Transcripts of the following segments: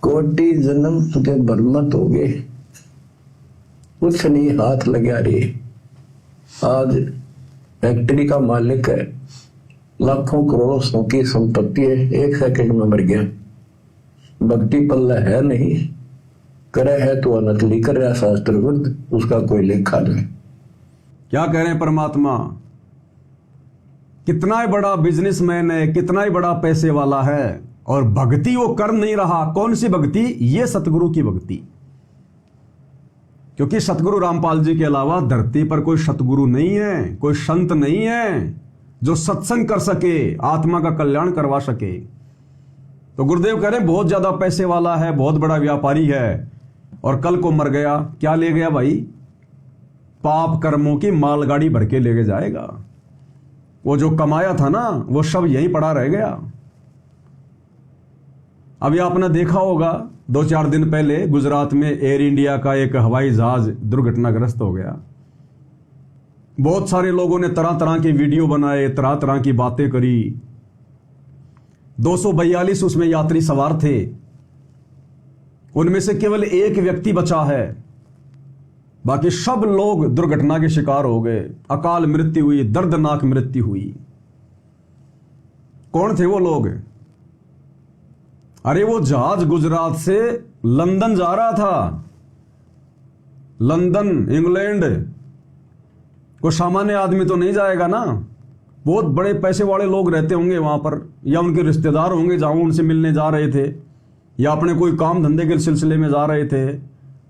कोटि जन्म तुझे बर्मत हो गए, कुछ नहीं हाथ लगा रे। आज फैक्ट्री का मालिक है, लाखों करोड़ों सौ की संपत्ति है, 1 सेकंड में मर गया। भक्ति पल्ला है नहीं, करे है तो अनकली कर रहा शास्त्र विरुद्ध, उसका कोई लेखा नहीं। क्या कह रहे हैं परमात्मा? कितना ही बड़ा बिजनेसमैन है, कितना ही बड़ा पैसे वाला है, और भक्ति वो कर नहीं रहा। कौन सी भक्ति? ये सतगुरु की भक्ति। क्योंकि सतगुरु रामपाल जी के अलावा धरती पर कोई सतगुरु नहीं है, कोई संत नहीं है जो सत्संग कर सके, आत्मा का कल्याण करवा सके। तो गुरुदेव कह रहे बहुत ज्यादा पैसे वाला है, बहुत बड़ा व्यापारी है, और कल को मर गया। क्या ले गया भाई? पाप कर्मों की मालगाड़ी भर के लेके जाएगा। वो जो कमाया था ना, वो सब यहीं पड़ा रह गया। अभी आपने देखा होगा 2-4 दिन पहले गुजरात में एयर इंडिया का एक हवाई जहाज दुर्घटनाग्रस्त हो गया। बहुत सारे लोगों ने तरह तरह के वीडियो बनाए, तरह तरह की बातें करी। 242 उसमें यात्री सवार थे, उनमें से केवल एक व्यक्ति बचा है, बाकी सब लोग दुर्घटना के शिकार हो गए। अकाल मृत्यु हुई, दर्दनाक मृत्यु हुई। कौन थे वो लोग? अरे वो जहाज गुजरात से लंदन जा रहा था। London, England. कोई सामान्य आदमी तो नहीं जाएगा ना। बहुत बड़े पैसे वाले लोग रहते होंगे वहां पर, या उनके रिश्तेदार होंगे जहां उनसे मिलने जा रहे थे, या अपने कोई काम धंधे के सिलसिले में जा रहे थे।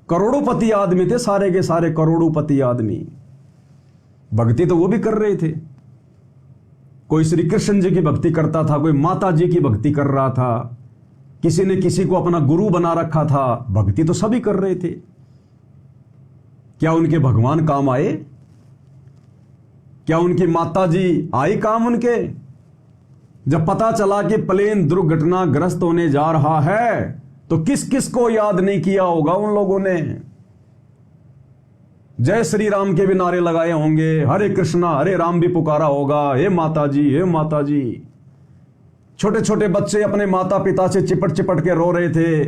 करोड़ोपति आदमी थे, सारे के सारे करोड़ोपति आदमी। भक्ति तो वो भी कर रहे थे। कोई श्री कृष्ण जी की भक्ति करता था, कोई माता जी की भक्ति कर रहा था, किसी ने किसी को अपना गुरु बना रखा था। भक्ति तो सभी कर रहे थे। क्या उनके भगवान काम आए? क्या उनकी माता जी आई काम उनके? जब पता चला कि प्लेन दुर्घटनाग्रस्त होने जा रहा है, तो किस किस को याद नहीं किया होगा उन लोगों ने? जय श्री राम के भी नारे लगाए होंगे, हरे कृष्णा हरे राम भी पुकारा होगा, हे माता जी हे माता जी। छोटे छोटे बच्चे अपने माता पिता से चिपट चिपट के रो रहे थे,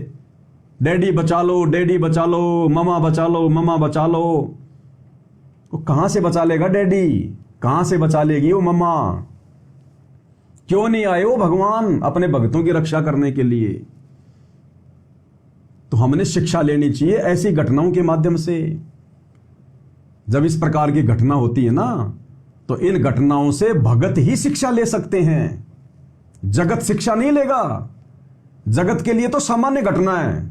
डैडी बचा लो, डैडी बचा लो, ममा बचा लो, ममा बचा लो। वो कहां से बचा लेगा डैडी? कहां से बचा लेगी वो मम्मा? क्यों नहीं आए वो भगवान अपने भक्तों की रक्षा करने के लिए? तो हमने शिक्षा लेनी चाहिए ऐसी घटनाओं के माध्यम से। जब इस प्रकार की घटना होती है ना, तो इन घटनाओं से भगत ही शिक्षा ले सकते हैं। जगत शिक्षा नहीं लेगा। जगत के लिए तो सामान्य घटना है।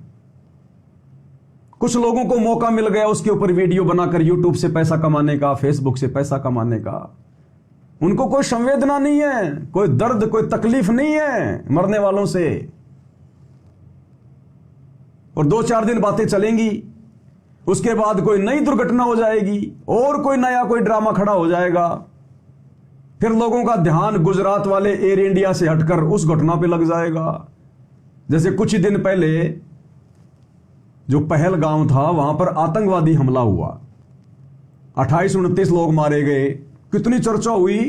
कुछ लोगों को मौका मिल गया उसके ऊपर वीडियो बनाकर यूट्यूब से पैसा कमाने का, फेसबुक से पैसा कमाने का। उनको कोई संवेदना नहीं है, कोई दर्द, कोई तकलीफ नहीं है मरने वालों से। और 2-4 दिन बातें चलेंगी, उसके बाद कोई नई दुर्घटना हो जाएगी, और कोई नया कोई ड्रामा खड़ा हो जाएगा। फिर लोगों का ध्यान गुजरात वाले एयर इंडिया से हटकर उस घटना पे लग जाएगा। जैसे कुछ ही दिन पहले जो पहलगांव था, वहां पर आतंकवादी हमला हुआ, 28-29 लोग मारे गए, कितनी चर्चा हुई।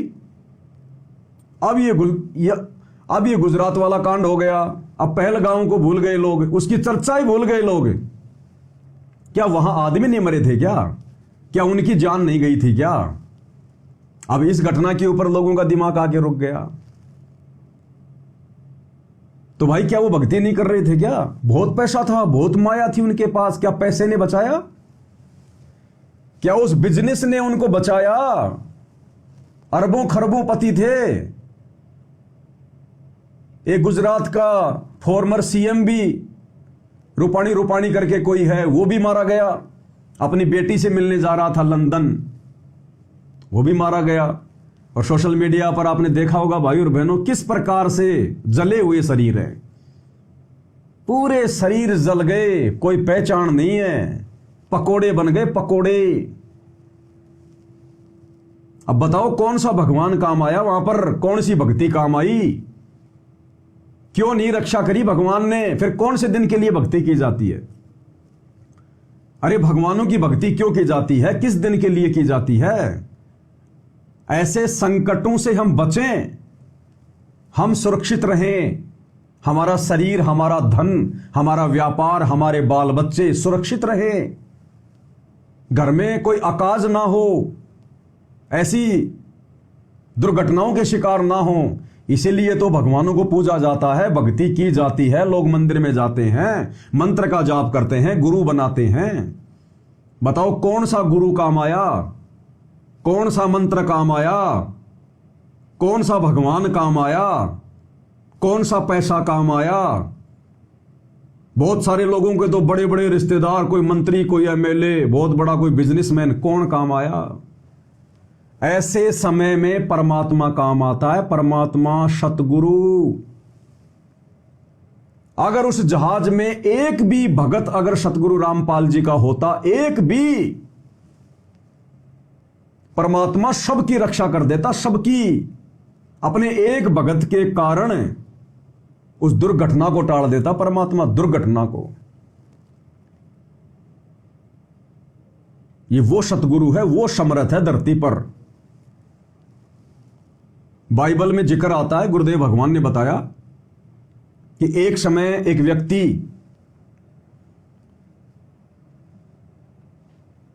अब ये गुजरात वाला कांड हो गया। अब पहलगांव को भूल गए लोग, उसकी चर्चा ही भूल गए लोग। क्या वहां आदमी नहीं मरे थे क्या? क्या उनकी जान नहीं गई थी क्या? अब इस घटना के ऊपर लोगों का दिमाग आके रुक गया। तो भाई क्या वो भक्ति नहीं कर रहे थे क्या? बहुत पैसा था, बहुत माया थी उनके पास, क्या पैसे ने बचाया? क्या उस बिजनेस ने उनको बचाया? अरबों खरबों पति थे। एक गुजरात का फॉर्मर सीएम भी रूपाणी करके कोई है, वो भी मारा गया। अपनी बेटी से मिलने जा रहा था लंदन, वो भी मारा गया। और सोशल मीडिया पर आपने देखा होगा भाई और बहनों, किस प्रकार से जले हुए शरीर हैं। पूरे शरीर जल गए, कोई पहचान नहीं है, पकोड़े बन गए पकोड़े। अब बताओ कौन सा भगवान काम आया वहां पर? कौन सी भक्ति काम आई? क्यों नहीं रक्षा करी भगवान ने? फिर कौन से दिन के लिए भक्ति की जाती है? अरे भगवानों की भक्ति क्यों की जाती है? किस दिन के लिए की जाती है? ऐसे संकटों से हम बचें, हम सुरक्षित रहें, हमारा शरीर, हमारा धन, हमारा व्यापार, हमारे बाल बच्चे सुरक्षित रहे, घर में कोई अकाज ना हो, ऐसी दुर्घटनाओं के शिकार ना हो। इसीलिए तो भगवानों को पूजा जाता है, भक्ति की जाती है, लोग मंदिर में जाते हैं, मंत्र का जाप करते हैं, गुरु बनाते हैं। बताओ कौन सा गुरु काम आया, कौन सा मंत्र काम आया, कौन सा भगवान काम आया, कौन सा पैसा काम आया? बहुत सारे लोगों के तो बड़े बड़े रिश्तेदार, कोई मंत्री, कोई एमएलए, बहुत बड़ा कोई बिजनेसमैन, कौन काम आया? ऐसे समय में परमात्मा काम आता है, परमात्मा सतगुरु। अगर उस जहाज में एक भी भगत अगर सतगुरु रामपाल जी का होता, एक भी, परमात्मा सबकी रक्षा कर देता, सबकी। अपने एक भगत के कारण उस दुर्घटना को टाल देता परमात्मा, दुर्घटना को। ये वो सतगुरु है, वो समर्थ है धरती पर। बाइबल में जिक्र आता है, गुरुदेव भगवान ने बताया कि एक समय एक व्यक्ति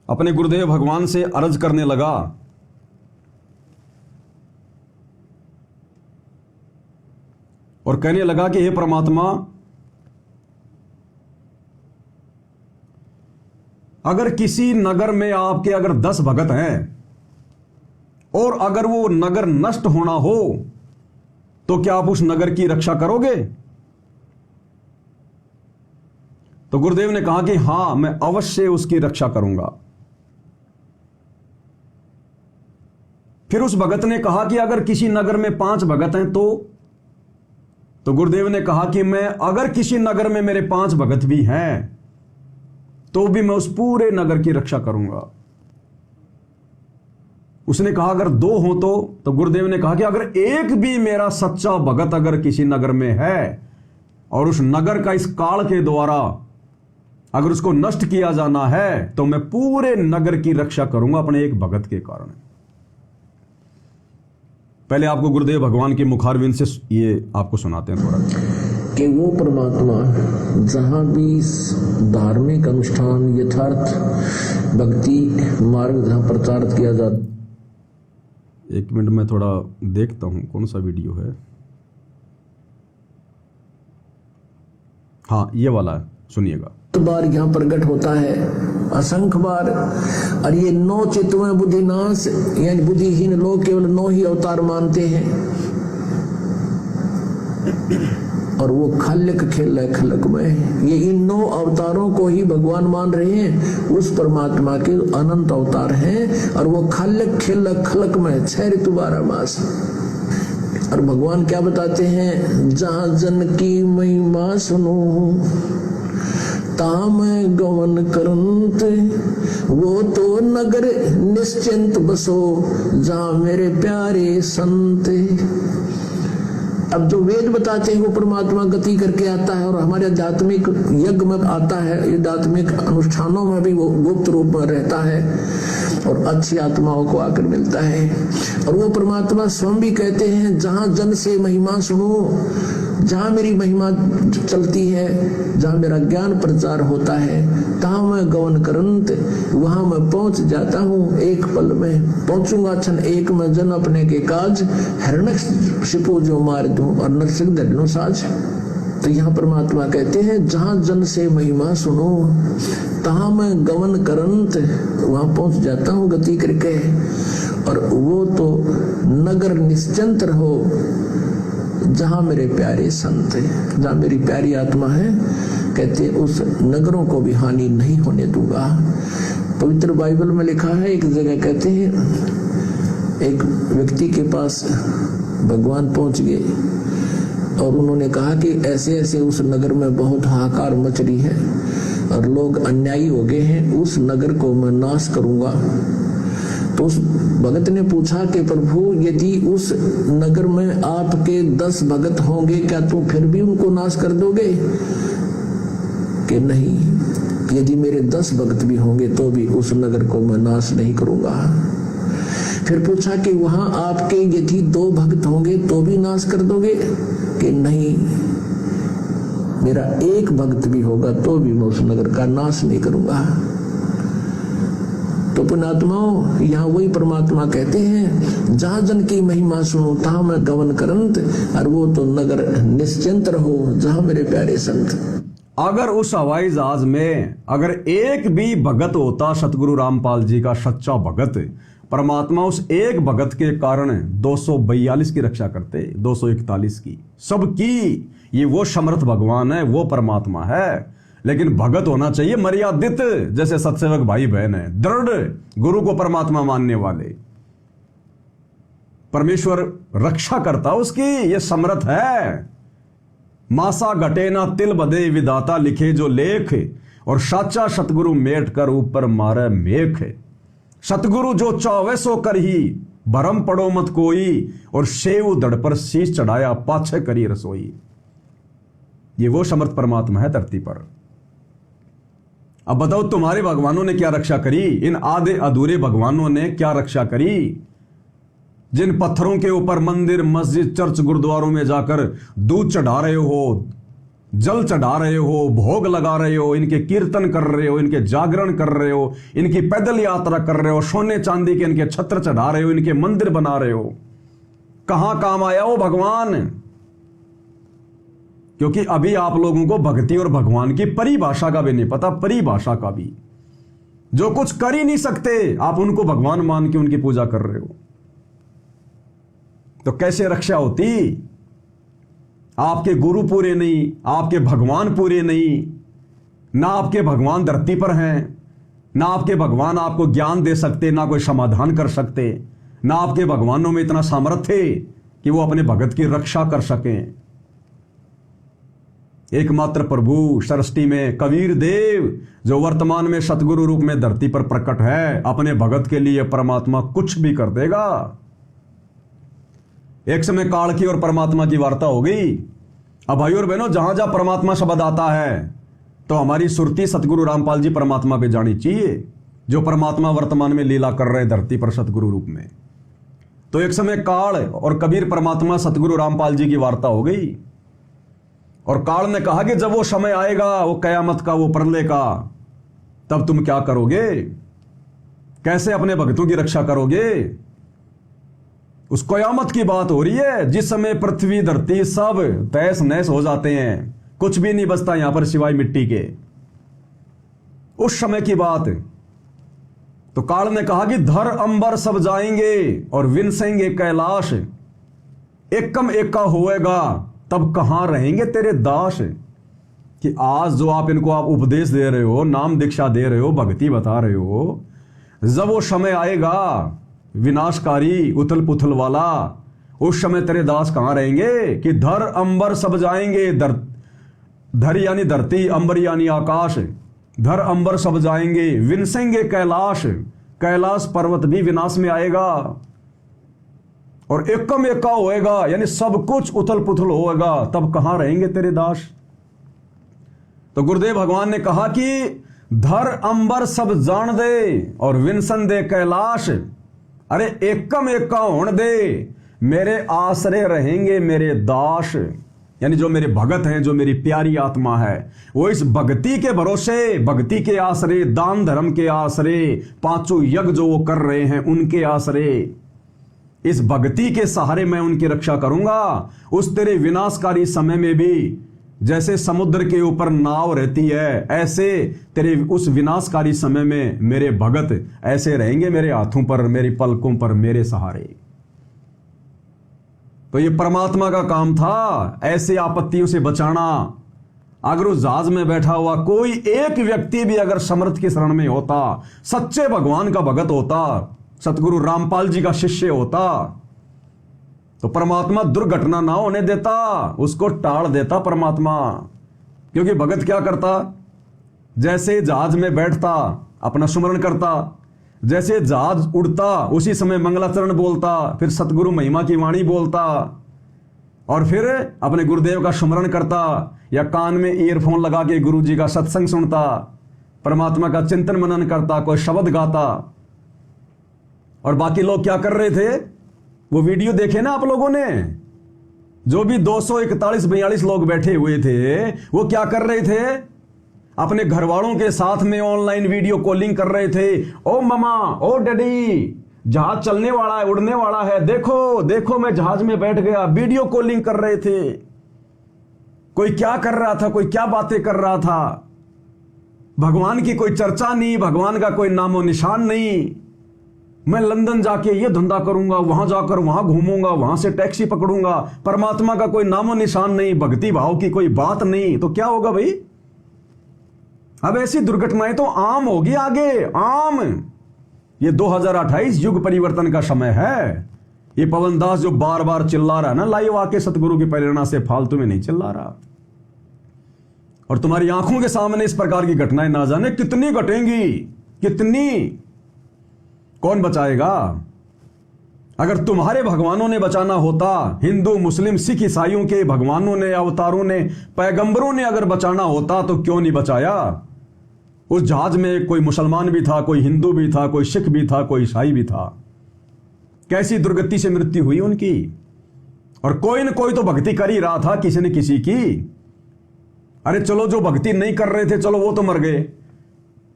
अपने गुरुदेव भगवान से अर्ज करने लगा और कहने लगा कि हे परमात्मा, अगर किसी नगर में आपके अगर 10 भगत हैं और अगर वो नगर नष्ट होना हो तो क्या आप उस नगर की रक्षा करोगे? तो गुरुदेव ने कहा कि हां, मैं अवश्य उसकी रक्षा करूंगा। फिर उस भगत ने कहा कि अगर किसी नगर में 5 भगत हैं तो गुरुदेव ने कहा कि मैं अगर किसी नगर में मेरे 5 भगत भी हैं तो भी मैं उस पूरे नगर की रक्षा करूंगा। उसने कहा अगर 2 हो तो गुरुदेव ने कहा कि अगर एक भी मेरा सच्चा भगत अगर किसी नगर में है और उस नगर का इस काल के द्वारा अगर उसको नष्ट किया जाना है तो मैं पूरे नगर की रक्षा करूंगा अपने एक भगत के कारण। पहले आपको गुरुदेव भगवान के मुखारविंद से ये आपको सुनाते हैं थोड़ा कि वो परमात्मा जहाँ भी धार्मिक अनुष्ठान, यथार्थ भक्ति मार्ग जहाँ प्रचार किया जाता। 1 मिनट में थोड़ा देखता हूं कौन सा वीडियो है। हाँ, ये वाला है, सुनिएगा। बार यहाँ प्रकट होता है, असंख्य बार। और ये 9 चित्तों बुद्धिनाश, यानी बुद्धिहीन लोग केवल 9 ही अवतार मानते हैं और वो खालिक खेल है, खलक में। ये इन 9 अवतारों को ही भगवान मान रहे हैं, उस परमात्मा के अनंत अवतार हैं और वो खालिक खेल खलक में 6 ऋतु 12 मास। और भगवान क्या बताते हैं, जहां जन की महिमा सुनो ताम गवन करंत, वो तो नगर निश्चिंत बसो जहां मेरे प्यारे संत। अब जो वेद बताते हैं वो परमात्मा गति करके आता है और हमारे आध्यात्मिक यज्ञ में आता है, आध्यात्मिक अनुष्ठानों में भी वो गुप्त रूप में रहता है और अच्छी आत्माओं को आकर मिलता है। और वो परमात्मा स्वयं भी कहते हैं, जहां जन से महिमा सुनो, जहां मेरी महिमा चलती है, जहां मेरा ज्ञान प्रचार होता है, तहां मैं गवन करंत, वहां मैं पहुंच जाता हूं। एक पल में पहुंचूंगा, क्षण एक में जन अपने के काज, हिरण्यकशिपु जो मार दूं और नरसिंह धरनो साज। तो यहाँ परमात्मा कहते हैं, जहां जन से महिमा सुनो तहां मैं गवन करंत, वहां पहुंच जाता हूं गति करके। और वो तो नगर निश्चिंत रहो जहां मेरे प्यारे संत है, जहां मेरी प्यारी आत्मा है, कहते उस नगरों को भी हानि नहीं होने दूंगा। पवित्र बाइबल में लिखा है, एक जगह कहते हैं एक व्यक्ति के पास भगवान पहुंच गए और उन्होंने कहा कि ऐसे ऐसे उस नगर में बहुत हाहाकार मच रही है और लोग अन्यायी हो गए हैं, उस नगर को मैं नाश करूंगा। तो उस भगत ने पूछा कि प्रभु, यदि उस नगर में आपके 10 भगत होंगे, क्या तुम फिर भी उनको नाश कर दोगे? कि नहीं, यदि मेरे 10 भगत भी होंगे तो भी उस नगर को मैं नाश नहीं करूंगा। फिर पूछा कि वहां आपके यदि 2 भक्त होंगे तो भी नाश कर दोगे? कि नहीं, मेरा एक भक्त भी होगा तो भी मैं उस नगर का नाश नहीं करूंगा। तो पुण्यात्माओं, यहाँ वही परमात्मा कहते हैं, जहां जन की महिमा सुनो तहां मैं गवन करंत, और वो तो नगर निश्चिंत रहो जहां मेरे प्यारे संत। अगर उस हवाई जहाज में अगर एक भी भगत होता, सतगुरु रामपाल जी का सच्चा भगत, परमात्मा उस एक भगत के कारण 242 की रक्षा करते, 241 की, सबकी। ये वो समर्थ भगवान है, वो परमात्मा है। लेकिन भगत होना चाहिए मर्यादित, जैसे सत्सेवक भाई बहन है, दृढ़ गुरु को परमात्मा मानने वाले। परमेश्वर रक्षा करता उसकी, ये समर्थ है। मासा घटे ना तिल बदे, विधाता लिखे जो लेख, और साचा सतगुरु मेट कर ऊपर मारे मेख। सतगुरु जो चावे सो कर ही, भरम पड़ो मत कोई, और सेव दड़ पर शीश चढ़ाया पाछे करी रसोई। ये वो समर्थ परमात्मा है धरती पर। अब बताओ तुम्हारे भगवानों ने क्या रक्षा करी, इन आधे अधूरे भगवानों ने क्या रक्षा करी? जिन पत्थरों के ऊपर मंदिर, मस्जिद, चर्च, गुरुद्वारों में जाकर दूध चढ़ा रहे हो, जल चढ़ा रहे हो, भोग लगा रहे हो, इनके कीर्तन कर रहे हो, इनके जागरण कर रहे हो, इनकी पैदल यात्रा कर रहे हो, सोने चांदी के इनके छत्र चढ़ा रहे हो, इनके मंदिर बना रहे हो, कहां काम आया वो भगवान? क्योंकि अभी आप लोगों को भक्ति और भगवान की परिभाषा का भी नहीं पता, परिभाषा का भी। जो कुछ कर ही नहीं सकते, आप उनको भगवान मान के उनकी पूजा कर रहे हो, तो कैसे रक्षा होती? आपके गुरु पूरे नहीं, आपके भगवान पूरे नहीं, ना आपके भगवान धरती पर हैं, ना आपके भगवान आपको ज्ञान दे सकते, ना कोई समाधान कर सकते, ना आपके भगवानों में इतना सामर्थ्य है कि वो अपने भगत की रक्षा कर सकें। एकमात्र प्रभु सृष्टि में कबीर देव, जो वर्तमान में सतगुरु रूप में धरती पर प्रकट है, अपने भगत के लिए परमात्मा कुछ भी कर देगा। एक समय काल की और परमात्मा की वार्ता हो गई। अब भाई और बहनों, जहां जहां परमात्मा शब्द आता है तो हमारी सुरती सतगुरु रामपाल जी परमात्मा पे जानी चाहिए, जो परमात्मा वर्तमान में लीला कर रहे धरती पर सतगुरु रूप में। तो एक समय काल और कबीर परमात्मा सतगुरु रामपाल जी की वार्ता हो गई, और काल ने कहा कि जब वो समय आएगा, वो कयामत का, वो प्रलय का, तब तुम क्या करोगे? कैसे अपने भक्तों की रक्षा करोगे? उस कयामत की बात हो रही है, जिस समय पृथ्वी धरती सब तहस नहस हो जाते हैं, कुछ भी नहीं बचता यहां पर सिवाय मिट्टी के। उस समय की बात। तो काल ने कहा कि धर अंबर सब जाएंगे और विनसेंगे कैलाश, एकम एका होएगा तब कहां रहेंगे तेरे दास। कि आज जो आप इनको आप उपदेश दे रहे हो, नाम दीक्षा दे रहे हो, भक्ति बता रहे हो, जब वो समय आएगा विनाशकारी उथल पुथल वाला, उस समय तेरे दास कहां रहेंगे? कि धर अंबर सब जाएंगे, धर यानी धरती, अंबर यानी आकाश, धर अंबर सब जाएंगे, विनसेंगे कैलाश, कैलाश पर्वत भी विनाश में आएगा, और एकम एका होएगा, यानी सब कुछ उथल पुथल होएगा, तब कहां रहेंगे तेरे दास। तो गुरुदेव भगवान ने कहा कि धर अंबर सब जान दे और विनसन दे कैलाश, अरे एकम एका होने दे, मेरे आसरे रहेंगे मेरे दास। यानी जो मेरे भगत हैं, जो मेरी प्यारी आत्मा है, वो इस भक्ति के भरोसे, भक्ति के आसरे, दान धर्म के आसरे, पांचों यज्ञ जो वो कर रहे हैं उनके आसरे, इस भक्ति के सहारे मैं उनकी रक्षा करूंगा। उस तेरे विनाशकारी समय में भी जैसे समुद्र के ऊपर नाव रहती है, ऐसे तेरे उस विनाशकारी समय में मेरे भगत ऐसे रहेंगे मेरे हाथों पर, मेरी पलकों पर, मेरे सहारे। तो ये परमात्मा का काम था, ऐसे आपत्तियों से बचाना। अगर उस जहाज में बैठा हुआ कोई एक व्यक्ति भी अगर समर्थ की शरण में होता, सच्चे भगवान का भगत होता, सतगुरु रामपाल जी का शिष्य होता, तो परमात्मा दुर्घटना ना होने देता, उसको टाल देता परमात्मा। क्योंकि भगत क्या करता? जैसे जहाज में बैठता अपना सुमरण करता, जैसे जहाज उड़ता उसी समय मंगलाचरण बोलता, फिर सतगुरु महिमा की वाणी बोलता, और फिर अपने गुरुदेव का सुमरण करता, या कान में ईयरफोन लगा के गुरु जी का सत्संग सुनता, परमात्मा का चिंतन मनन करता, कोई शब्द गाता। और बाकी लोग क्या कर रहे थे? वो वीडियो देखे ना आप लोगों ने, जो भी 241-42 लोग बैठे हुए थे वो क्या कर रहे थे? अपने घर वालों के साथ में ऑनलाइन वीडियो कॉलिंग कर रहे थे। ओ ममा, ओ डैडी, जहाज चलने वाला है, उड़ने वाला है, देखो देखो मैं जहाज में बैठ गया। वीडियो कॉलिंग कर रहे थे। कोई क्या कर रहा था, कोई क्या बातें कर रहा था। भगवान की कोई चर्चा नहीं, भगवान का कोई नामो निशान नहीं। मैं लंदन जाके ये धंधा करूंगा, वहां जाकर वहां घूमूंगा, वहां से टैक्सी पकड़ूंगा। परमात्मा का कोई नामो निशान नहीं, भक्ति भाव की कोई बात नहीं। तो क्या होगा भाई? अब ऐसी दुर्घटनाएं तो आम होगी आगे, आम। ये 2028 युग परिवर्तन का समय है। ये पवन दास जो बार बार चिल्ला रहा है ना लाइव आके सतगुरु की प्रेरणा से, फालतू में नहीं चिल्ला रहा। और तुम्हारी आंखों के सामने इस प्रकार की घटनाएं ना जाने कितनी घटेंगी, कितनी। कौन बचाएगा? अगर तुम्हारे भगवानों ने बचाना होता, हिंदू मुस्लिम सिख ईसाइयों के भगवानों ने, अवतारों ने, पैगंबरों ने अगर बचाना होता तो क्यों नहीं बचाया? उस जहाज में कोई मुसलमान भी था, कोई हिंदू भी था, कोई सिख भी था, कोई ईसाई भी था। कैसी दुर्गति से मृत्यु हुई उनकी। और कोई न कोई तो भक्ति कर ही रहा था, किसी ने किसी की। अरे चलो, जो भक्ति नहीं कर रहे थे चलो वो तो मर गए,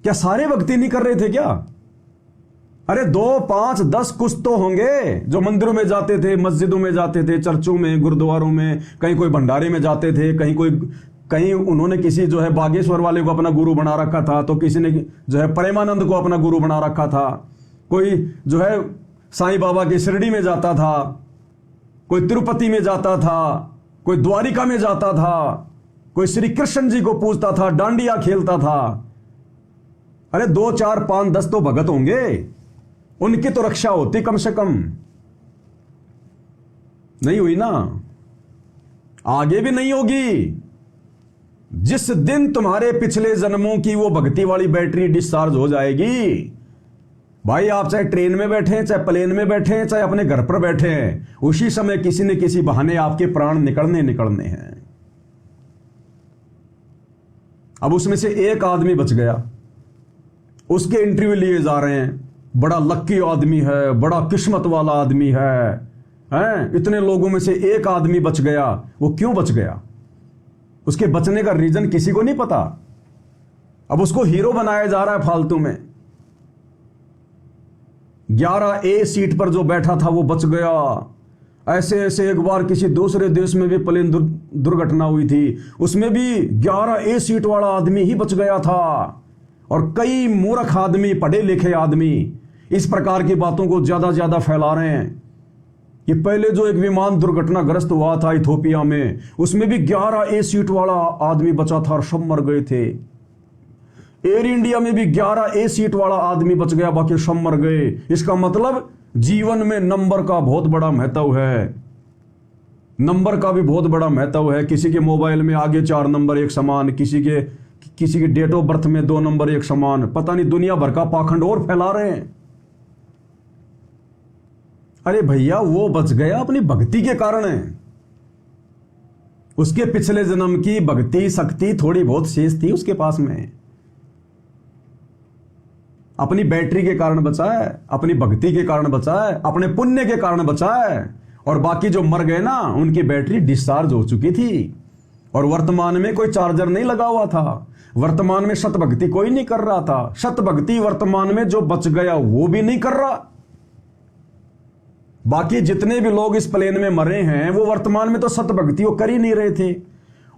क्या सारे भक्ति नहीं कर रहे थे क्या? अरे 2, 5, 10 कुछ तो होंगे जो मंदिरों में जाते थे, मस्जिदों में जाते थे, चर्चों में, गुरुद्वारों में, कहीं कोई भंडारे में जाते थे, कहीं उन्होंने किसी जो है बागेश्वर वाले को अपना गुरु बना रखा था, तो किसी ने जो है प्रेमानंद को अपना गुरु बना रखा था। कोई जो है साईं बाबा की शिरडी में जाता था, कोई तिरुपति में जाता था, कोई द्वारिका में जाता था, कोई श्री कृष्ण जी को पूजता था, डांडिया खेलता था। अरे 2, 4, 5, 10 तो भगत होंगे, उनकी तो रक्षा होती कम से कम। नहीं हुई ना, आगे भी नहीं होगी। जिस दिन तुम्हारे पिछले जन्मों की वो भक्ति वाली बैटरी डिस्चार्ज हो जाएगी, भाई आप चाहे ट्रेन में बैठे हैं, चाहे प्लेन में बैठे हैं, चाहे अपने घर पर बैठे हैं, उसी समय किसी न किसी बहाने आपके प्राण निकलने हैं। अब उसमें से एक आदमी बच गया, उसके इंटरव्यू लिए जा रहे हैं। बड़ा लक्की आदमी है, बड़ा किस्मत वाला आदमी है। इतने लोगों में से एक आदमी बच गया। वो क्यों बच गया? उसके बचने का रीजन किसी को नहीं पता। अब उसको हीरो बनाया जा रहा है फालतू में। 11A सीट पर जो बैठा था वो बच गया। ऐसे ऐसे एक बार किसी दूसरे देश में भी प्लेन दुर्घटना हुई थी, उसमें भी 11A सीट वाला आदमी ही बच गया था। और कई मूर्ख आदमी, पढ़े लिखे आदमी इस प्रकार की बातों को ज्यादा फैला रहे हैं कि पहले जो एक विमान दुर्घटनाग्रस्त हुआ था इथोपिया में, उसमें भी 11A सीट वाला आदमी बचा था और सब मर गए थे। एयर इंडिया में भी 11A सीट वाला आदमी बच गया, बाकी सब मर गए। इसका मतलब जीवन में नंबर का बहुत बड़ा महत्व है। नंबर का भी बहुत बड़ा महत्व है। किसी के मोबाइल में आगे 4 नंबर एक समान, किसी के डेट ऑफ बर्थ में 2 नंबर एक समान। पता नहीं दुनिया भर का पाखंड और फैला रहे हैं। अरे भैया, वो बच गया अपनी भक्ति के कारण है। उसके पिछले जन्म की भक्ति शक्ति थोड़ी बहुत शेष थी उसके पास में। अपनी बैटरी के कारण बचा है, अपनी भक्ति के कारण बचा है, अपने पुण्य के कारण बचा है। और बाकी जो मर गए ना, उनकी बैटरी डिस्चार्ज हो चुकी थी। और वर्तमान में कोई चार्जर नहीं लगा हुआ था। वर्तमान में सत भक्ति कोई नहीं कर रहा था। सत भक्ति वर्तमान में जो बच गया वो भी नहीं कर रहा। बाकी जितने भी लोग इस प्लेन में मरे हैं वो वर्तमान में तो सत भक्ति वो कर ही नहीं रहे थे।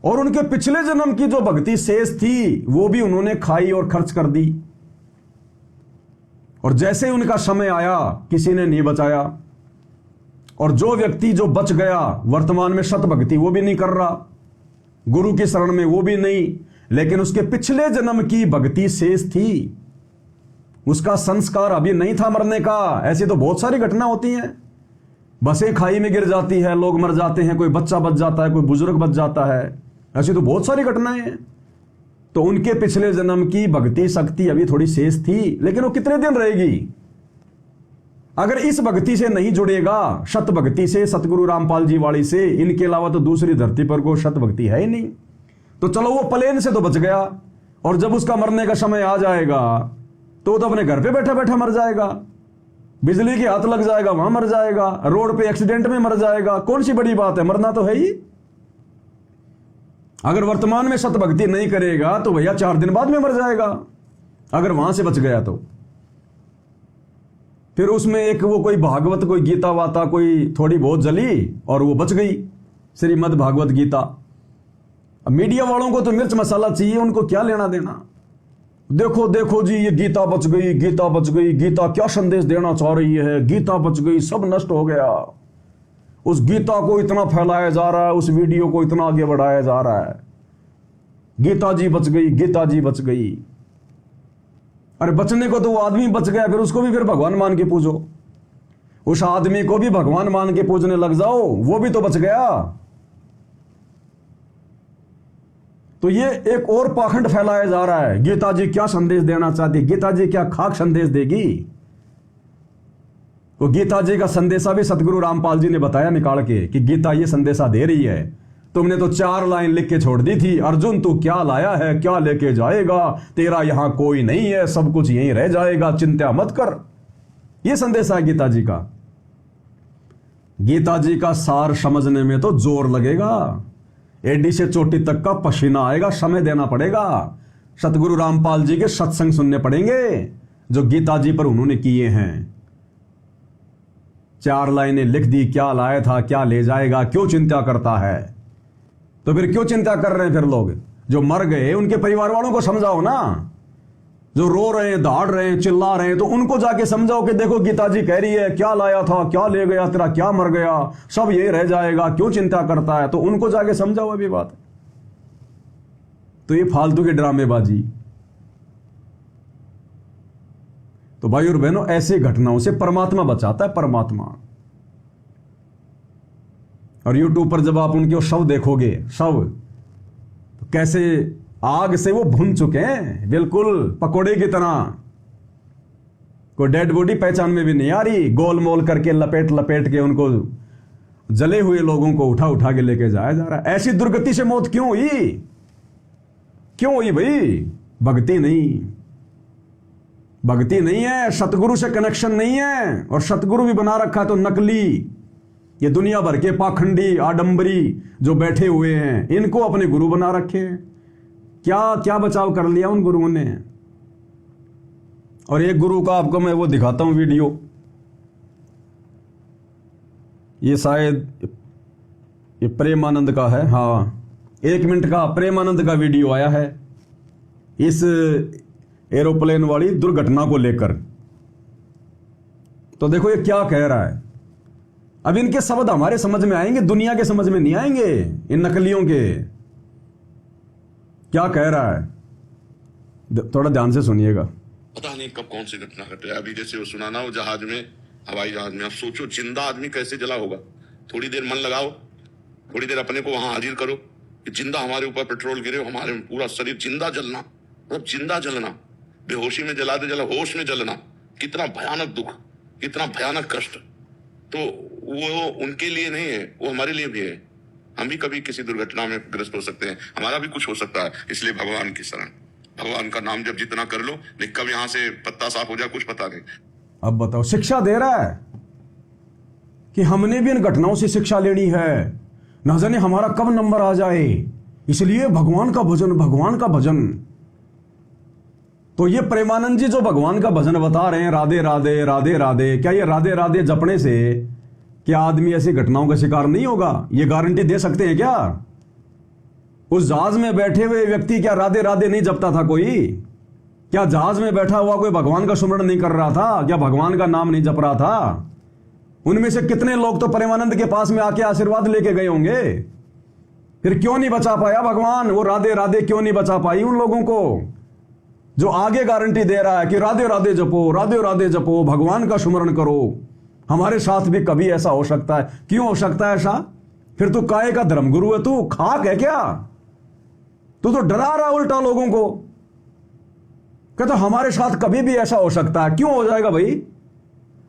और उनके पिछले जन्म की जो भक्ति शेष थी वो भी उन्होंने खाई और खर्च कर दी। और जैसे ही उनका समय आया, किसी ने नहीं बचाया। और जो व्यक्ति जो बच गया वर्तमान में सत भक्ति वो भी नहीं कर रहा, गुरु की शरण में वो भी नहीं, लेकिन उसके पिछले जन्म की भक्ति शेष थी। उसका संस्कार अभी नहीं था मरने का। ऐसी तो बहुत सारी घटना होती हैं। बसें खाई में गिर जाती है, लोग मर जाते हैं, कोई बच्चा बच जाता है, कोई बुजुर्ग बच जाता है। ऐसी तो बहुत सारी घटनाएं हैं। तो उनके पिछले जन्म की भक्ति शक्ति अभी थोड़ी शेष थी, लेकिन वो कितने दिन रहेगी? अगर इस भक्ति से नहीं जुड़ेगा, सत भक्ति से, सतगुरु रामपाल जी वाली से, इनके अलावा तो दूसरी धरती पर कोई सत भक्ति है ही नहीं। तो चलो, वो प्लेन से तो बच गया। और जब उसका मरने का समय आ जाएगा तो वो तो अपने घर पे बैठा बैठा मर जाएगा। बिजली के हाथ लग जाएगा वहां मर जाएगा, रोड पे एक्सीडेंट में मर जाएगा, कौन सी बड़ी बात है, मरना तो है ही। अगर वर्तमान में सतभक्ति नहीं करेगा तो भैया 4 दिन बाद में मर जाएगा, अगर वहां से बच गया तो। फिर उसमें एक वो कोई भागवत, कोई गीता वाता कोई थोड़ी बहुत जली और वो बच गई, श्रीमद् भागवत गीता। अब मीडिया वालों को तो मिर्च मसाला चाहिए, उनको क्या लेना देना। देखो देखो जी ये गीता बच गई, गीता बच गई, गीता क्या संदेश देना चाह रही है, गीता बच गई, सब नष्ट हो गया। उस गीता को इतना फैलाया जा रहा है, उस वीडियो को इतना आगे बढ़ाया जा रहा है, गीता जी बच गई, गीता जी बच गई। अरे बचने को तो वो आदमी बच गया, फिर उसको भी फिर भगवान मान के पूजो, उस आदमी को भी भगवान मान के पूजने लग जाओ, वो भी तो बच गया। तो ये एक और पाखंड फैलाया जा रहा है, गीता जी क्या संदेश देना चाहती, गीता जी क्या खाक संदेश देगी। तो गीता जी का संदेशा भी सतगुरु रामपाल जी ने बताया निकाल के कि गीता ये संदेशा दे रही है। तुमने तो 4 लाइन लिख के छोड़ दी थी, अर्जुन तू क्या लाया है, क्या लेके जाएगा, तेरा यहां कोई नहीं है, सब कुछ यहीं रह जाएगा, चिंता मत कर। यह संदेशा है गीता जी का। गीता जी का सार समझने में तो जोर लगेगा, एडी से चोटी तक का पसीना आएगा, समय देना पड़ेगा, सतगुरु रामपाल जी के सत्संग सुनने पड़ेंगे जो गीता जी पर उन्होंने किए हैं। 4 लाइनें लिख दी, क्या लाया था, क्या ले जाएगा, क्यों चिंता करता है। तो फिर क्यों चिंता कर रहे हैं फिर लोग जो मर गए, उनके परिवार वालों को समझाओ ना। जो रो रहे हैं, दहाड़ रहे हैं, चिल्ला रहे हैं, तो उनको जाके समझाओ कि देखो गीता जी कह रही है, क्या लाया था, क्या ले गया तेरा, क्या मर गया, सब ये रह जाएगा, क्यों चिंता करता है। तो उनको जाके समझाओ अभी बात। तो ये फालतू की ड्रामेबाजी। तो भाई और बहनों, ऐसी घटनाओं से परमात्मा बचाता है, परमात्मा। और यूट्यूब पर जब आप उनके शव देखोगे, शव तो कैसे आग से वो भुन चुके हैं, बिल्कुल पकोड़े की तरह। कोई डेड बॉडी पहचान में भी नहीं आ रही, गोल मोल करके लपेट लपेट के उनको जले हुए लोगों को उठा उठा के लेके जाया जा रहा है। ऐसी दुर्गति से मौत क्यों हुई, क्यों हुई भाई। भक्ति नहीं, भक्ति नहीं है, सतगुरु से कनेक्शन नहीं है। और सतगुरु भी बना रखा है तो नकली। ये दुनिया भर के पाखंडी आडंबरी जो बैठे हुए हैं, इनको अपने गुरु बना रखे हैं। क्या क्या बचाव कर लिया उन गुरुओं ने। और एक गुरु का आपको मैं वो दिखाता हूं वीडियो, ये शायद ये प्रेमानंद का है, हाँ 1 मिनट का प्रेमानंद का वीडियो आया है इस एरोप्लेन वाली दुर्घटना को लेकर। तो देखो ये क्या कह रहा है। अब इनके शब्द हमारे समझ में आएंगे, दुनिया के समझ में नहीं आएंगे, इन नकलियों के। क्या कह रहा है, थोड़ा ध्यान से सुनिएगा। पता नहीं कब कौन सी घटना घटे। अभी जैसे वो सुनाना हो जहाज में, हवाई जहाज में, आप सोचो जिंदा आदमी कैसे जला होगा। थोड़ी देर मन लगाओ, थोड़ी देर अपने को वहां हाजिर करो कि जिंदा हमारे ऊपर पेट्रोल गिरे, हमारे पूरा शरीर जिंदा जलना, मतलब जिंदा जलना, बेहोशी में जलाते जला होश में जलना, कितना भयानक दुख, कितना भयानक कष्ट। तो वो उनके लिए नहीं है, वो हमारे लिए भी है। हम भी कभी किसी दुर्घटना में ग्रस्त हो सकते हैं, हमारा भी कुछ हो सकता है। इसलिए भगवान की शरण, भगवान का नाम जब जितना कर लो, नहीं कब यहां से पत्ता साफ हो जाए कुछ पता नहीं। अब बताओ, शिक्षा दे रहा है कि हमने भी इन घटनाओं से शिक्षा लेनी है, न जाने हमारा कब नंबर आ जाए, इसलिए भगवान का भजन, भगवान का भजन। तो ये प्रेमानंद जी जो भगवान का भजन बता रहे हैं, राधे राधे राधे राधे, क्या ये राधे राधे जपने से क्या आदमी ऐसी घटनाओं का शिकार नहीं होगा? ये गारंटी दे सकते हैं क्या? उस जहाज में बैठे हुए व्यक्ति क्या राधे राधे नहीं जपता था कोई? क्या जहाज में बैठा हुआ कोई भगवान का सुमरण नहीं कर रहा था? क्या भगवान का नाम नहीं जप रहा था? उनमें से कितने लोग तो प्रेमानंद के पास में आके आशीर्वाद लेके गए होंगे। फिर क्यों नहीं बचा पाया भगवान? वो राधे राधे क्यों नहीं बचा पाई उन लोगों को जो आगे गारंटी दे रहा है कि राधे राधे जपो, राधे राधे जपो, भगवान का सुमरण करो। हमारे साथ भी कभी ऐसा हो सकता है। क्यों हो सकता है ऐसा? फिर तू काहे का धर्मगुरु है? तू खाक है क्या? तू तो डरा रहा उल्टा लोगों को। कहता हमारे साथ कभी भी ऐसा हो सकता है। क्यों हो जाएगा भाई?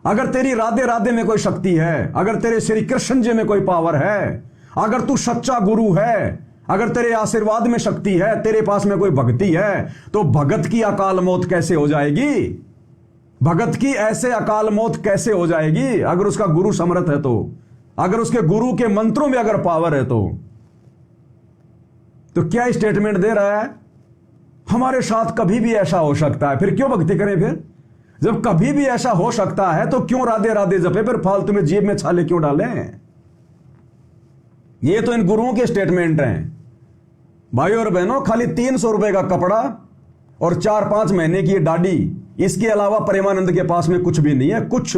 अगर तेरी राधे राधे में कोई शक्ति है, अगर तेरे श्री कृष्ण जी में कोई पावर है, अगर तू सच्चा गुरु है, अगर तेरे आशीर्वाद में शक्ति है, तेरे पास में कोई भक्ति है, तो भगत की अकाल मौत कैसे हो जाएगी? भगत की ऐसे अकाल मौत कैसे हो जाएगी अगर उसका गुरु समर्थ है तो, अगर उसके गुरु के मंत्रों में अगर पावर है तो क्या स्टेटमेंट दे रहा है, हमारे साथ कभी भी ऐसा हो सकता है। फिर क्यों भक्ति करें? फिर जब कभी भी ऐसा हो सकता है तो क्यों राधे राधे जपे, फिर फालतू में जेब में छाले क्यों डालें? ये तो इन गुरुओं के स्टेटमेंट हैं। भाई और बहनों, खाली 300 रुपए का कपड़ा और 4-5 महीने की दाढ़ी, इसके अलावा प्रेमानंद के पास में कुछ भी नहीं है। कुछ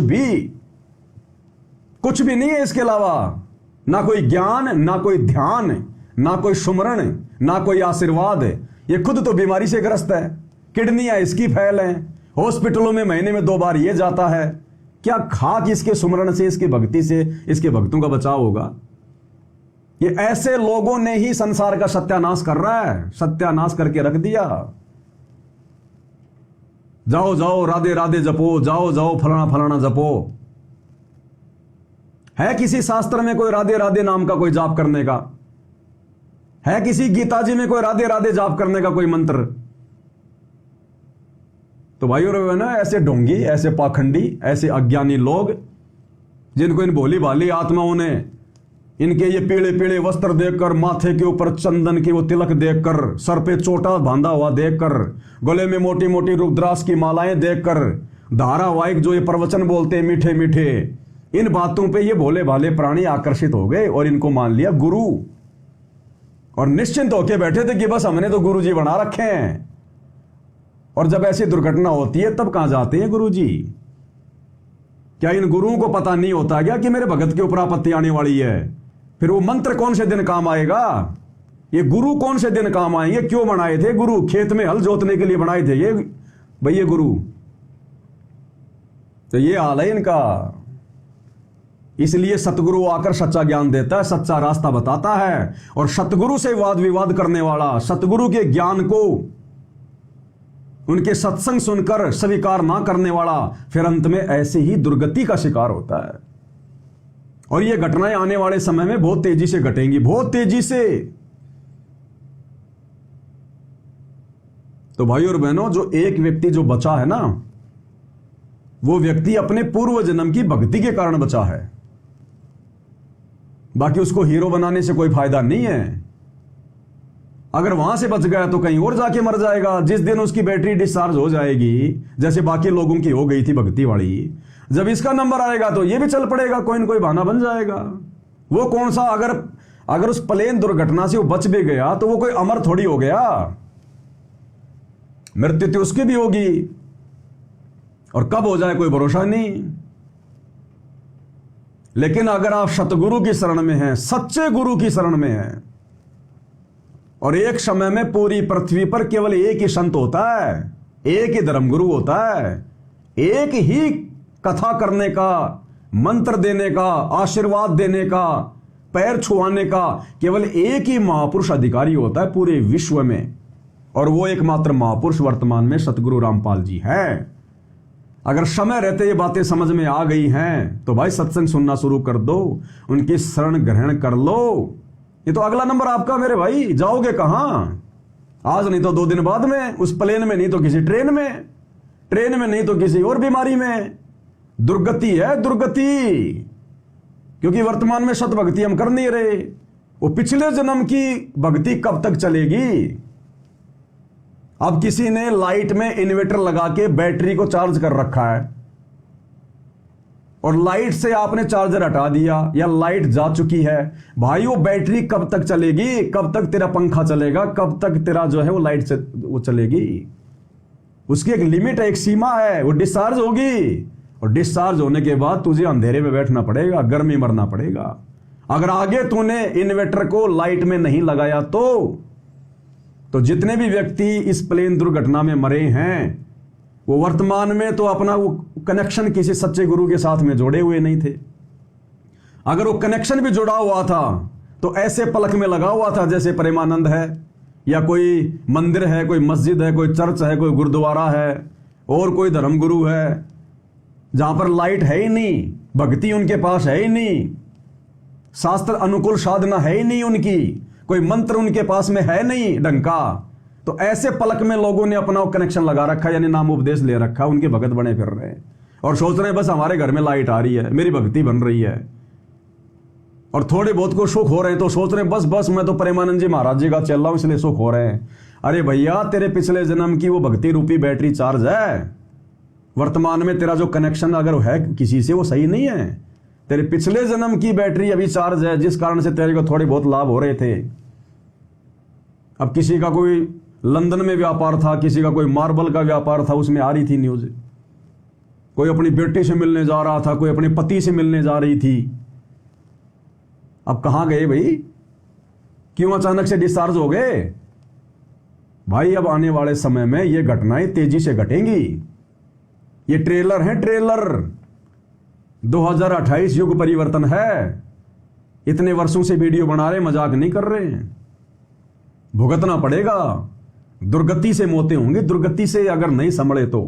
भी नहीं है इसके अलावा। ना कोई ज्ञान, ना कोई ध्यान, ना कोई सुमरण, ना कोई आशीर्वाद। ये खुद तो बीमारी से ग्रस्त है, किडनियां इसकी फैल हैं, हॉस्पिटलों में महीने में 2 बार ये जाता है। क्या खाक इसके सुमरण से, इसकी भक्ति से इसके भक्तों का बचाव होगा? ये ऐसे लोगों ने ही संसार का सत्यानाश कर रहा है, सत्यानाश करके रख दिया। जाओ जाओ राधे राधे जपो, जाओ जाओ फलाना फलाना जपो। है किसी शास्त्र में कोई राधे राधे नाम का कोई जाप करने का? है किसी गीता जी में कोई राधे राधे जाप करने का कोई मंत्र? तो भाइयों और बहनों, ऐसे ढोंगी, ऐसे पाखंडी, ऐसे अज्ञानी लोग, जिनको इन भोली भाली आत्माओं ने इनके ये पीले पीले वस्त्र देखकर, माथे के ऊपर चंदन की वो तिलक देखकर, सर पे चोटा बांधा हुआ देखकर, गले में मोटी मोटी रुद्राक्ष की मालाएं देखकर, धारावाहिक जो ये प्रवचन बोलते हैं मीठे मीठे, इन बातों पे ये भोले भाले प्राणी आकर्षित हो गए और इनको मान लिया गुरु। और निश्चिंत होके बैठे थे कि बस हमने तो गुरु जी बना रखे हैं। और जब ऐसी दुर्घटना होती है तब कहां जाते हैं गुरु जी? क्या इन गुरुओं को पता नहीं होता क्या कि मेरे भगत के ऊपर आपत्ति आने वाली है? फिर वो मंत्र कौन से दिन काम आएगा? ये गुरु कौन से दिन काम आएंगे? क्यों बनाए थे गुरु? खेत में हल जोतने के लिए बनाए थे ये भैया गुरु। तो ये हाल है इनका। इसलिए सतगुरु आकर सच्चा ज्ञान देता है, सच्चा रास्ता बताता है। और सतगुरु से वाद विवाद करने वाला, सतगुरु के ज्ञान को, उनके सत्संग सुनकर स्वीकार ना करने वाला, फिर अंत में ऐसे ही दुर्गति का शिकार होता है। और ये घटनाएं आने वाले समय में बहुत तेजी से घटेंगी, बहुत तेजी से। तो भाई और बहनों, जो एक व्यक्ति जो बचा है ना, वो व्यक्ति अपने पूर्व जन्म की भक्ति के कारण बचा है। बाकी उसको हीरो बनाने से कोई फायदा नहीं है। अगर वहां से बच गया तो कहीं और जाके मर जाएगा। जिस दिन उसकी बैटरी डिस्चार्ज हो जाएगी, जैसे बाकी लोगों की हो गई थी भक्ति वाली, जब इसका नंबर आएगा तो ये भी चल पड़ेगा, कोई न कोई बहाना बन जाएगा। वो कौन सा, अगर उस प्लेन दुर्घटना से वो बच भी गया तो वो कोई अमर थोड़ी हो गया, मृत्यु तो उसकी भी होगी। और कब हो जाए कोई भरोसा नहीं। लेकिन अगर आप सतगुरु की शरण में हैं, सच्चे गुरु की शरण में हैं, और एक समय में पूरी पृथ्वी पर केवल एक ही संत होता है, एक ही धर्मगुरु होता है, एक ही कथा करने का, मंत्र देने का, आशीर्वाद देने का, पैर छुआने का केवल एक ही महापुरुष अधिकारी होता है पूरे विश्व में। और वो एकमात्र महापुरुष वर्तमान में सतगुरु रामपाल जी हैं। अगर समय रहते ये बातें समझ में आ गई हैं तो भाई सत्संग सुनना शुरू कर दो, उनकी शरण ग्रहण कर लो। ये तो अगला नंबर आपका मेरे भाई। जाओगे कहां? आज नहीं तो 2 दिन बाद में, उस प्लेन में नहीं तो किसी ट्रेन में नहीं तो किसी और बीमारी में। दुर्गति है, दुर्गति। क्योंकि वर्तमान में सत भक्ति हम कर नहीं रहे। वो पिछले जन्म की भक्ति कब तक चलेगी? अब किसी ने लाइट में इन्वर्टर लगा के बैटरी को चार्ज कर रखा है, और लाइट से आपने चार्जर हटा दिया या लाइट जा चुकी है, भाई वो बैटरी कब तक चलेगी? कब तक तेरा पंखा चलेगा? कब तक तेरा जो है वो लाइट वो चलेगी? उसकी एक लिमिट है, एक सीमा है। वो डिस्चार्ज होगी, और डिस्चार्ज होने के बाद तुझे अंधेरे में बैठना पड़ेगा, गर्मी मरना पड़ेगा। अगर आगे तूने इन्वर्टर को लाइट में नहीं लगाया तो जितने भी व्यक्ति इस प्लेन दुर्घटना में मरे हैं, वो वर्तमान में तो अपना वो कनेक्शन किसी सच्चे गुरु के साथ में जोड़े हुए नहीं थे। अगर वो कनेक्शन भी जुड़ा हुआ था तो ऐसे पलक में लगा हुआ था जैसे प्रेमानंद है, या कोई मंदिर है, कोई मस्जिद है, कोई चर्च है, कोई गुरुद्वारा है, और कोई धर्मगुरु है, जहां पर लाइट है ही नहीं, भक्ति उनके पास है ही नहीं, शास्त्र अनुकूल साधना है ही नहीं उनकी, कोई मंत्र उनके पास में है नहीं ढंग का। तो ऐसे पलक में लोगों ने अपना कनेक्शन लगा रखा, यानी नाम उपदेश ले रखा, उनके भगत बने फिर रहे हैं और सोच रहे हैं बस हमारे घर में लाइट आ रही है, मेरी भक्ति बन रही है, और थोड़े बहुत को सुख हो रहे हैं तो सोच रहे हैं बस बस मैं तो प्रेमानंद जी महाराज जी का चल रहा हूं इसलिए सुख हो रहे हैं। अरे भैया, तेरे पिछले जन्म की वो भक्ति रूपी बैटरी चार्ज है, वर्तमान में तेरा जो कनेक्शन अगर है किसी से वो सही नहीं है। तेरे पिछले जन्म की बैटरी अभी चार्ज है, जिस कारण से तेरे को थोड़े बहुत लाभ हो रहे थे। अब किसी का कोई लंदन में व्यापार था, किसी का कोई मार्बल का व्यापार था, उसमें आ रही थी न्यूज, कोई अपनी बेटी से मिलने जा रहा था, कोई अपने पति से मिलने जा रही थी। अब कहां गए भाई, क्यों अचानक से डिस्चार्ज हो गए भाई? अब आने वाले समय में ये घटनाएं तेजी से घटेंगी। ये ट्रेलर है, ट्रेलर। 2028 युग परिवर्तन है। इतने वर्षों से वीडियो बना रहे, मजाक नहीं कर रहे हैं। भुगतना पड़ेगा, दुर्गति से मौतें होंगी, दुर्गति से अगर नहीं संभले तो।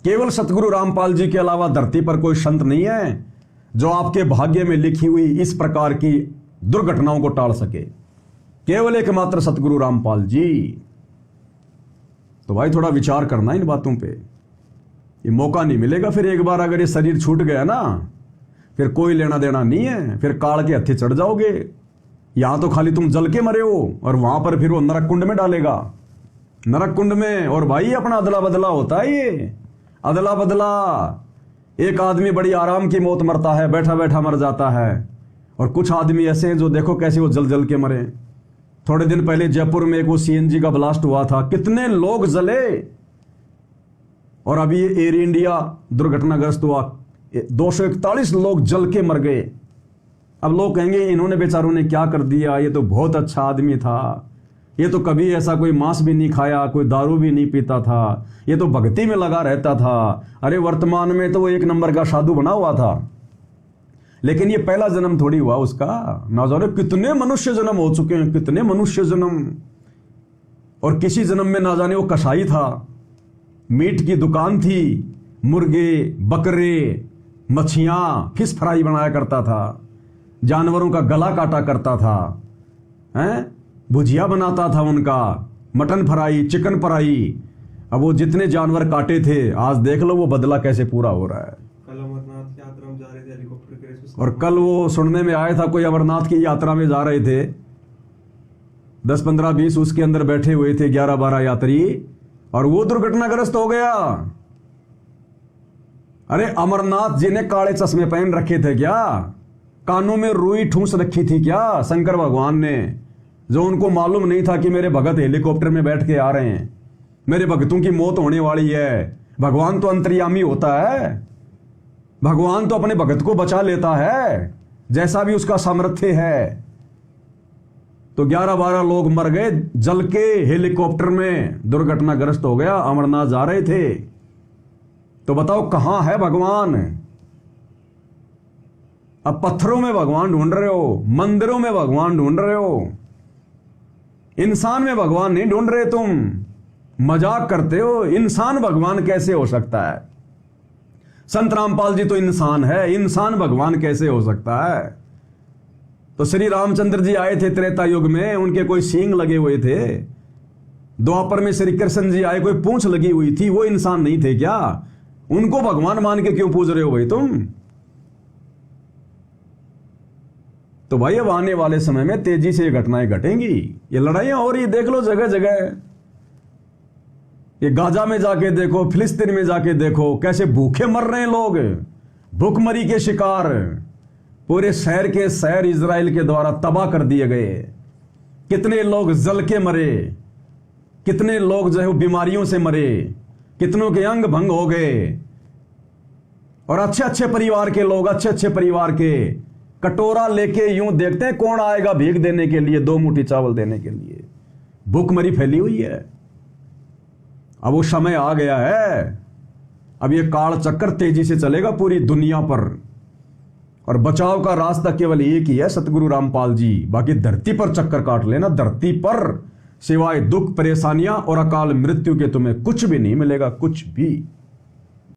केवल सतगुरु रामपाल जी के अलावा धरती पर कोई संत नहीं है जो आपके भाग्य में लिखी हुई इस प्रकार की दुर्घटनाओं को टाल सके। केवल एकमात्र सतगुरु रामपाल जी। तो भाई थोड़ा विचार करना इन बातों पे। ये मौका नहीं मिलेगा फिर, एक बार अगर ये शरीर छूट गया ना, फिर कोई लेना देना नहीं है, फिर काल के हत्थे चढ़ जाओगे। यहां तो खाली तुम जल के मरे हो और वहां पर फिर वो नरक कुंड में डालेगा, नरक कुंड में। और भाई अपना अदला बदला होता है, ये अदला बदला। एक आदमी बड़ी आराम की मौत मरता है, बैठा बैठा मर जाता है, और कुछ आदमी ऐसे हैं जो देखो कैसे वो जल जल के मरे। थोड़े दिन पहले जयपुर में एक वो सीएनजी का ब्लास्ट हुआ था, कितने लोग जले। और अभी एयर इंडिया दुर्घटनाग्रस्त हुआ, 241 लोग जल के मर गए। अब लोग कहेंगे इन्होंने बेचारों ने क्या कर दिया, ये तो बहुत अच्छा आदमी था, ये तो कभी ऐसा कोई मांस भी नहीं खाया, कोई दारू भी नहीं पीता था, ये तो भक्ति में लगा रहता था। अरे वर्तमान में तो वो एक नंबर का साधु बना हुआ था, लेकिन ये पहला जन्म थोड़ी हुआ उसका। ना जाने कितने मनुष्य जन्म हो चुके हैं, कितने मनुष्य जन्म। और किसी जन्म में ना जाने वो कसाई था, मीट की दुकान थी, मुर्गे बकरे मच्छियां फिश फ्राई बनाया करता था, जानवरों का गला काटा करता था, हैं, भुजिया बनाता था उनका, मटन फ्राई, चिकन फ्राई। अब वो जितने जानवर काटे थे, आज देख लो वो बदला कैसे पूरा हो रहा है। कल अमरनाथ की यात्रा में जा रहे थे हेलीकॉप्टर के रेस में, और कल वो सुनने में आया था कोई अमरनाथ की यात्रा में जा रहे थे, 10, 15, 20 उसके अंदर बैठे हुए थे, 11, 12 यात्री, और वो दुर्घटनाग्रस्त हो गया। अरे अमरनाथ जी ने काले चश्मे पहन रखे थे क्या? कानों में रुई ठूस रखी थी क्या शंकर भगवान ने, जो उनको मालूम नहीं था कि मेरे भगत हेलीकॉप्टर में बैठ के आ रहे हैं, मेरे भगतों की मौत होने वाली है। भगवान तो अंतर्यामी होता है, भगवान तो अपने भगत को बचा लेता है, जैसा भी उसका सामर्थ्य है। तो 11-12 लोग मर गए जल के, हेलीकॉप्टर में दुर्घटनाग्रस्त हो गया, अमरनाथ जा रहे थे। तो बताओ कहां है भगवान? अब पत्थरों में भगवान ढूंढ रहे हो, मंदिरों में भगवान ढूंढ रहे हो, इंसान में भगवान नहीं ढूंढ रहे तुम। मजाक करते हो, इंसान भगवान कैसे हो सकता है? संत रामपाल जी तो इंसान है, इंसान भगवान कैसे हो सकता है? तो श्री रामचंद्र जी आए थे त्रेता युग में, उनके कोई सींग लगे हुए थे। द्वापर में श्री कृष्ण जी आए, कोई पूंछ लगी हुई थी, वो इंसान नहीं थे क्या? उनको भगवान मान के क्यों पूज रहे हो भाई तुम? तो भाई अब आने वाले समय में तेजी से ये घटनाएं घटेंगी, ये लड़ाइयां हो रही देख लो जगह जगह। ये गाजा में जाके देखो, फिलिस्तीन में जाके देखो, कैसे भूखे मर रहे हैं लोग, भूखमरी के शिकार। पूरे शहर के शहर इजराइल के द्वारा तबाह कर दिए गए। कितने लोग जल के मरे, कितने लोग जो है बीमारियों से मरे, कितनों के अंग भंग हो गए। और अच्छे अच्छे परिवार के लोग, अच्छे अच्छे परिवार के कटोरा लेके यूं देखते हैं कौन आएगा भीख देने के लिए, 2 मुट्ठी चावल देने के लिए। भूखमरी फैली हुई है। अब वो समय आ गया है, अब ये काल चक्कर तेजी से चलेगा पूरी दुनिया पर, और बचाव का रास्ता केवल एक ही है, सतगुरु रामपाल जी। बाकी धरती पर चक्कर काट लेना, धरती पर सिवाय दुख, परेशानियां और अकाल मृत्यु के तुम्हें कुछ भी नहीं मिलेगा, कुछ भी।